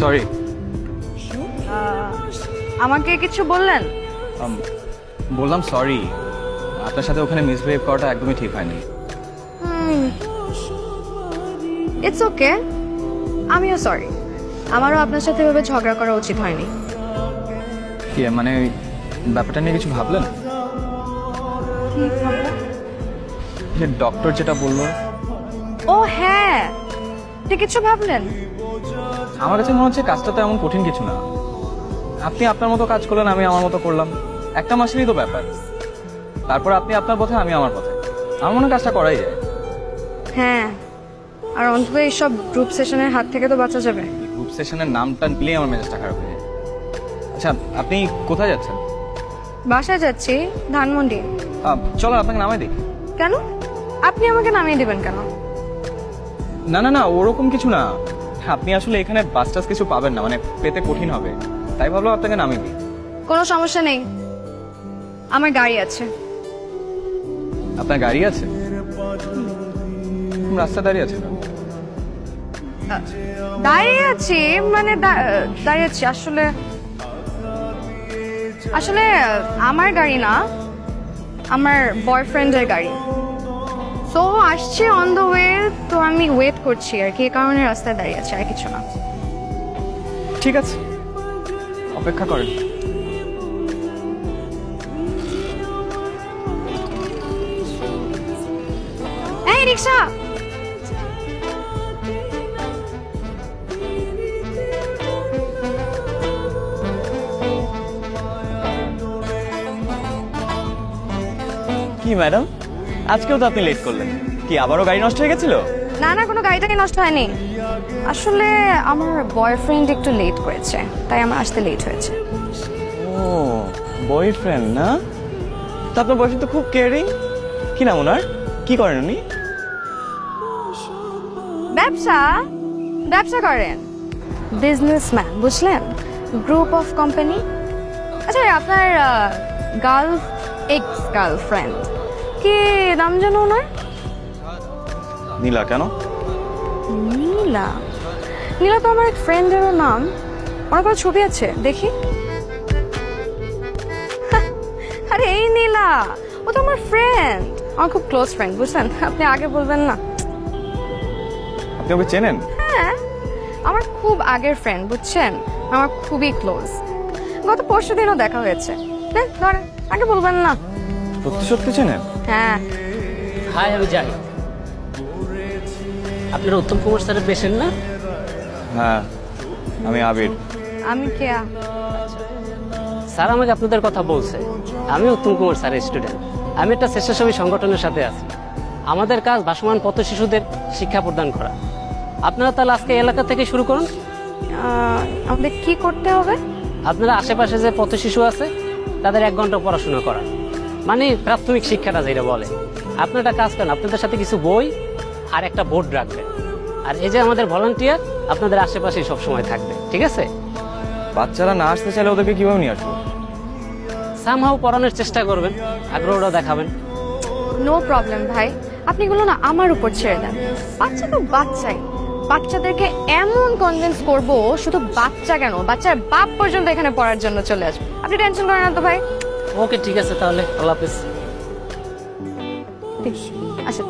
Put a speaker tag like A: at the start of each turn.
A: Sorry.
B: আমাকে কিছু বললেন?
A: বললাম সরি, আপনার সাথে ওখানে মিসবিহেভ করাটা একদমই ঠিক হয়নি।
B: ইটস ওকে, আমিও সরি। আমারও আপনার সাথে এভাবে ঝগড়া করা উচিত হয়নি।
A: কি মানে ব্যাপারটা নিয়ে কিছু ভাবলেন? যে ডক্টর যেটা বললো।
B: ও হ্যাঁ, আপনি কিছু ভাবলেন?
A: আমার কাছে মনে হচ্ছে কাজটা তো এমন কঠিন কিছু না। আপনি আপনার মতো কাজ করলেন, আমি আমার মতো করলাম, একটা মাসেরই তো ব্যাপার। তারপর আপনি আপনার পথে, আমি আমার পথে। আমার মনে হয় কাজটা করাই যায়।
B: হ্যাঁ, আর অন্তত এইসব গ্রুপ সেশনের হাত থেকে তো বাঁচা যাবে।
A: গ্রুপ সেশনের নামটা নিলেই আমার মেজাজটা খারাপ হয়ে যায়। আচ্ছা, আপনি কোথায় যাচ্ছেন?
B: বাসায় যাচ্ছি, ধানমন্ডি।
A: চলো আপনাকে নামাই দিই।
B: কেন? আপনি আমাকে নামিয়ে দিবেন কেন?
A: না না না, ওরকম কিছু না। আপনি আসলে এখানে বাস টাস কিছু পাবেন না, মানে পেতে কঠিন হবে, তাই ভাবলাম আপনাকে নামিয়ে দিই।
B: কোনো সমস্যা নেই, আমার গাড়ি আছে।
A: আপনার গাড়ি আছে? রাস্তা দাঁড়িয়ে আছে না?
B: দাঁড়িয়ে আছি মানে দাঁড়িয়ে আছি আসলে আসলে আমার গাড়ি না, আমার বয়ফ্রেন্ডের গাড়ি। তো আসছে অন দ্য ওয়ে, তো আমি ওয়েট করছি আর কি, এই কারণে রাস্তায় দাঁড়িয়ে আছি, আর কিছু না।
A: ঠিক আছে, অপেক্ষা করেন।
B: এই রিক্সা!
A: কি ম্যাডাম, আজকেও তো আপনি লেট করলেন। কি আবারও গাড়ি নষ্ট হয়ে গেছিল?
B: না না, কোনো গাড়িটাকে নষ্ট হয়নি। আসলে আমার বয়ফ্রেন্ড একটু লেট করেছে, তাই আমার আসতে লেট হয়েছে।
A: ও বয়ফ্রেন্ড না? তা আপনার বয়ফ্রেন্ড তো খুব কেয়ারিং। কি নাম ওনার? কি করেন উনি?
B: ব্যবসা ব্যবসা করেন, বিজনেসম্যান, বুঝলেন? Group of company. আচ্ছা, আপনার এক্স গার্লফ্রেন্ড কি নাম জানো ওনার?
A: নীলা। কেন?
B: নীলা? নীলা তো আমার এক ফ্রেন্ডেরও নাম। ওনার কোনো ছবি আছে দেখি? আরে এই নীলা, ও তো আমার ফ্রেন্ড, আমার খুব ক্লোজ ফ্রেন্ড, বুঝলেন? আপনি আগে বলবেন না?
A: আপনি ওকে চেনেন?
B: হ্যাঁ, আমার খুব আগের ফ্রেন্ড, বুঝছেন? আমার খুবই ক্লোজ। গত পরশু দিনও দেখা হয়েছে। ধরেন, আগে বলবেন না?
A: সত্যি সত্যি চেনেন?
B: হ্যাঁ।
C: হাই, আমি যাই। আপনারা উত্তম কুমার স্যারের পেশেন্ট না?
A: হ্যাঁ, আমি আবির।
B: আমি কেয়া।
C: স্যার আমাকে আপনাদের কথা বলছে। আমি উত্তম কুমার স্যারের স্টুডেন্ট। আমি একটা স্বেচ্ছাসেবী সংগঠনের সাথে আছি। আমাদের কাজ ভাসমান পথ শিশুদের শিক্ষা প্রদান করা। আপনারা তাহলে আজকে এলাকা থেকে শুরু করুন।
B: আমাদের কি করতে হবে?
C: আপনারা আশেপাশে যে পথ শিশু আছে তাদের 1 ঘন্টা পড়াশোনা করা, মানে প্রাথমিক শিক্ষাটা যেটা বলে। আপনারা একটা কাজ করেন, আপনাদের সাথে কিছু বই আর একটা বোর্ড রাখবেন। আর এই যে আমাদের ভলান্টিয়ার আপনাদের আশেপাশেই সবসময় থাকবে, ঠিক আছে?
A: বাচ্চারা না আসতে চাইলে ওদেরকে কিভাবে নিয়ে আসবো?
C: সামহাও পড়ানোর চেষ্টা করবেন, আগ্রহটা দেখাবেন।
B: নো প্রবলেম ভাই, আপনি এগুলো না আমার উপর ছেড়ে দেন। বাচ্চা তো বাচ্চাই, বাচ্চাদেরকে এমন কনভিন্স করব, শুধু বাচ্চা কেন, বাচ্চার বাপ পর্যন্ত এখানে পড়ার জন্য চলে আসবে। আপনি টেনশন করেন না তো ভাই।
C: ওকে, ঠিক আছে তাহলে, আল্লাহ হাফেজ।
B: আচ্ছা।